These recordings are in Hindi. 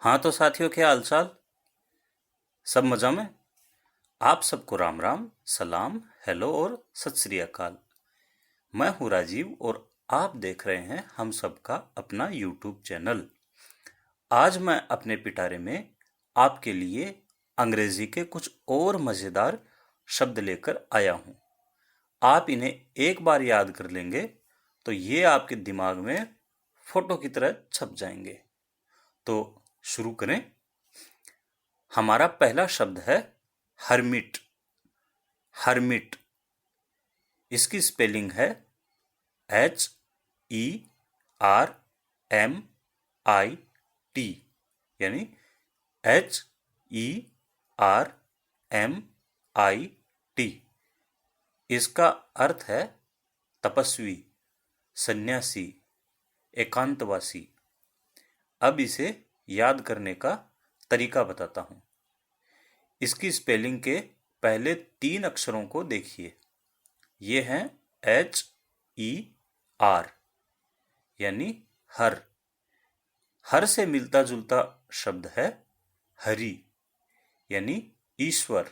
हाँ तो साथियों, क्या हालचाल? सब मज़ा में? आप सबको राम राम, सलाम, हेलो और सत श्री अकाल। मैं हूँ राजीव और आप देख रहे हैं हम सबका अपना यूट्यूब चैनल। आज मैं अपने पिटारे में आपके लिए अंग्रेजी के कुछ और मज़ेदार शब्द लेकर आया हूँ। आप इन्हें एक बार याद कर लेंगे तो ये आपके दिमाग में फोटो की तरह छप जाएंगे। तो शुरू करें। हमारा पहला शब्द है हर्मिट। हर्मिट, इसकी स्पेलिंग है HERMIT, यानी HERMIT। इसका अर्थ है तपस्वी, सन्यासी, एकांतवासी। अब इसे याद करने का तरीका बताता हूँ। इसकी स्पेलिंग के पहले 3 अक्षरों को देखिए। ये हैं HER, यानी हर। हर से मिलता जुलता शब्द है हरि, यानी ईश्वर,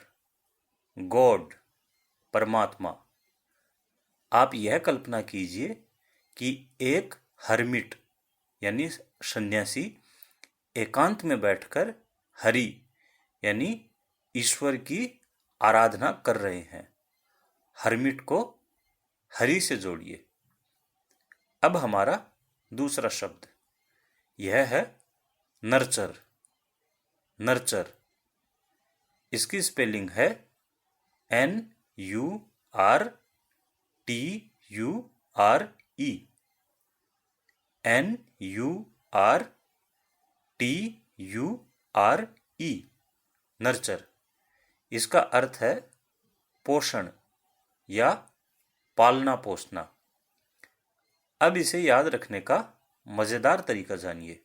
गॉड, परमात्मा। आप यह कल्पना कीजिए कि एक हर्मिट यानी सन्यासी एकांत में बैठकर हरि यानी ईश्वर की आराधना कर रहे हैं। हर्मिट को हरि से जोड़िए। अब हमारा दूसरा शब्द यह है नर्चर। नर्चर, इसकी स्पेलिंग है NURTURE। NURTURE, nurture. इसका अर्थ है पोषण या पालना पोसना। अब इसे याद रखने का मजेदार तरीका जानिए।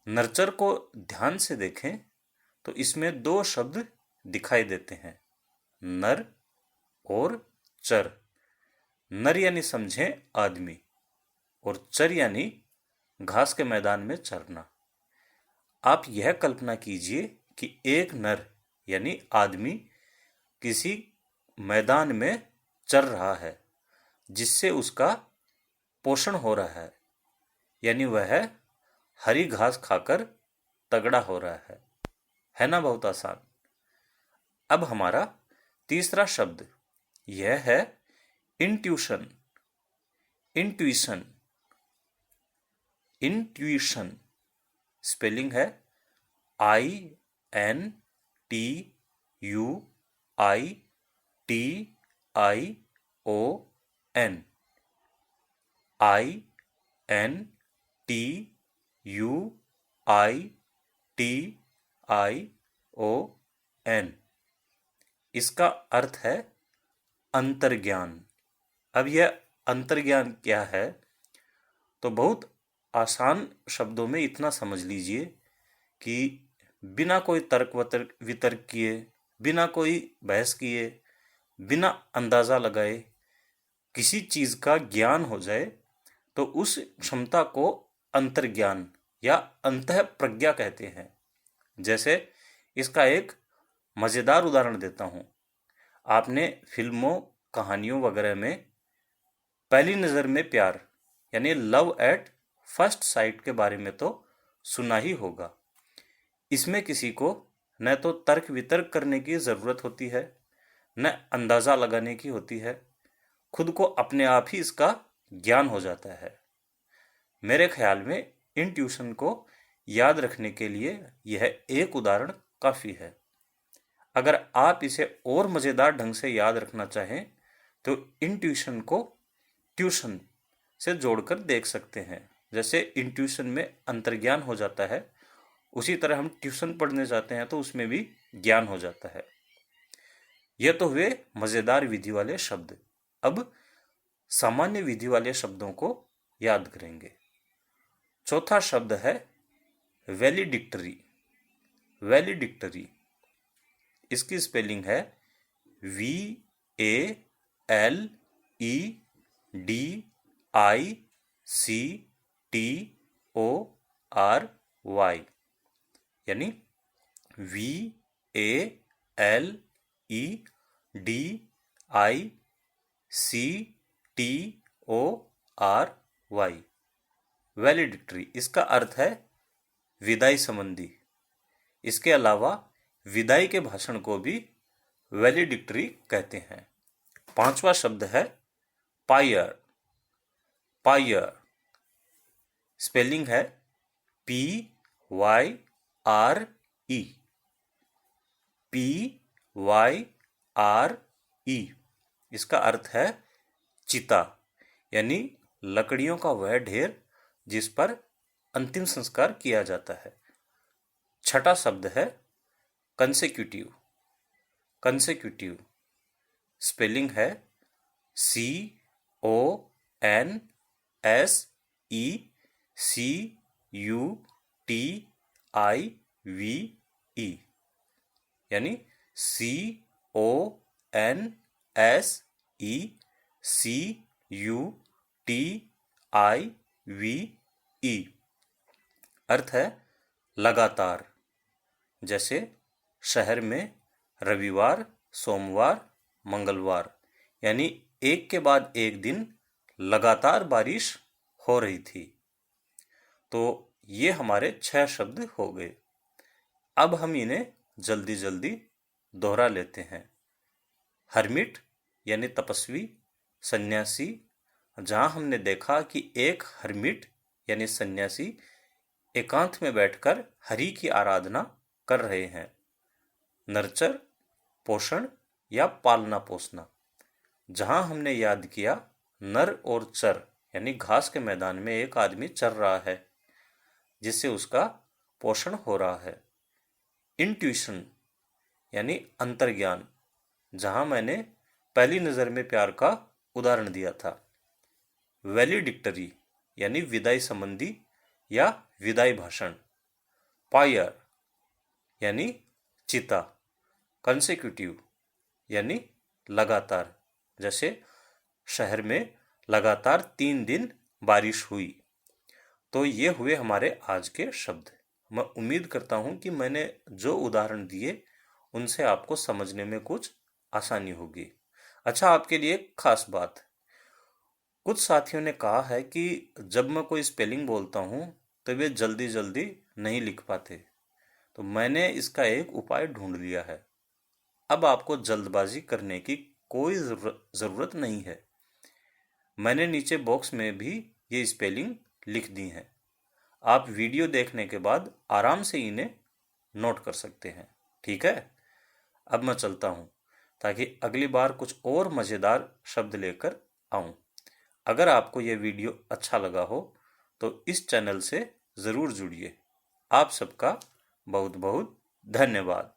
नर्चर को ध्यान से देखें तो इसमें 2 शब्द दिखाई देते हैं, नर और चर। नर यानी समझें आदमी, और चर यानी घास के मैदान में चरना। आप यह कल्पना कीजिए कि एक नर यानी आदमी किसी मैदान में चर रहा है, जिससे उसका पोषण हो रहा है, यानी वह हरी घास खाकर तगड़ा हो रहा है ना? बहुत आसान। अब हमारा तीसरा शब्द यह है इंट्यूशन। इंट्यूशन, इंट्यूशन, स्पेलिंग है INTUITION। INTUITION, इसका अर्थ है अंतर्ज्ञान। अब यह अंतर्ज्ञान क्या है? तो बहुत आसान शब्दों में इतना समझ लीजिए कि बिना कोई तर्क वितर्क किए, बिना कोई बहस किए, बिना अंदाजा लगाए किसी चीज का ज्ञान हो जाए तो उस क्षमता को अंतर्ज्ञान या अंतः प्रज्ञा कहते हैं। जैसे इसका एक मजेदार उदाहरण देता हूं। आपने फिल्मों, कहानियों वगैरह में पहली नजर में प्यार यानी लव एट फर्स्ट साइट के बारे में तो सुना ही होगा। इसमें किसी को न तो तर्क वितर्क करने की जरूरत होती है, न अंदाजा लगाने की होती है। खुद को अपने आप ही इसका ज्ञान हो जाता है। मेरे ख्याल में इन ट्यूशन को याद रखने के लिए यह एक उदाहरण काफी है। अगर आप इसे और मजेदार ढंग से याद रखना चाहें तो इन ट्यूशन को ट्यूशन से जोड़कर देख सकते हैं। जैसे इंट्यूशन में अंतर्ज्ञान हो जाता है, उसी तरह हम ट्यूशन पढ़ने जाते हैं तो उसमें भी ज्ञान हो जाता है। यह तो हुए मजेदार विधि वाले शब्द। अब सामान्य विधि वाले शब्दों को याद करेंगे। चौथा शब्द है वैलिडिक्टरी। वैलिडिक्टरी, इसकी स्पेलिंग है VALEDICTORY। यानी VALEDICTORY। वैलेडिक्टरी, इसका अर्थ है विदाई संबंधी। इसके अलावा विदाई के भाषण को भी वैलेडिक्टरी कहते हैं। पांचवा शब्द है पायर। पायर स्पेलिंग है PYRE। PYRE। इसका अर्थ है चिता, यानी लकड़ियों का वह ढेर जिस पर अंतिम संस्कार किया जाता है। छठा शब्द है कंसेक्यूटिव। कंसेक्यूटिव स्पेलिंग है CONSECUTIVE, यानी CONSECUTIVE। अर्थ है लगातार। जैसे शहर में रविवार, सोमवार, मंगलवार, यानी एक के बाद एक दिन लगातार बारिश हो रही थी। तो ये हमारे 6 शब्द हो गए। अब हम इन्हें जल्दी जल्दी दोहरा लेते हैं। हर्मिट यानी तपस्वी, सन्यासी, जहां हमने देखा कि एक हर्मिट यानी सन्यासी एकांत में बैठकर हरि की आराधना कर रहे हैं। नर्चर पोषण या पालना पोसना, जहां हमने याद किया नर और चर यानी घास के मैदान में एक आदमी चर रहा है जिससे उसका पोषण हो रहा है। इंट्यूशन यानी अंतर्ज्ञान, जहां मैंने पहली नजर में प्यार का उदाहरण दिया था। वैलिडिक्टरी यानी विदाई संबंधी या विदाई भाषण। पायर यानी चिता। कंसेक्यूटिव यानी लगातार, जैसे शहर में लगातार 3 दिन बारिश हुई। तो ये हुए हमारे आज के शब्द। मैं उम्मीद करता हूं कि मैंने जो उदाहरण दिए उनसे आपको समझने में कुछ आसानी होगी। अच्छा, आपके लिए एक खास बात, कुछ साथियों ने कहा है कि जब मैं कोई स्पेलिंग बोलता हूं तो वे जल्दी जल्दी नहीं लिख पाते। तो मैंने इसका एक उपाय ढूंढ लिया है। अब आपको जल्दबाजी करने की कोई जरूरत नहीं है। मैंने नीचे बॉक्स में भी ये स्पेलिंग लिख दी हैं। आप वीडियो देखने के बाद आराम से इन्हें नोट कर सकते हैं। ठीक है, अब मैं चलता हूं ताकि अगली बार कुछ और मज़ेदार शब्द लेकर आऊं। अगर आपको यह वीडियो अच्छा लगा हो तो इस चैनल से ज़रूर जुड़िए। आप सबका बहुत बहुत धन्यवाद।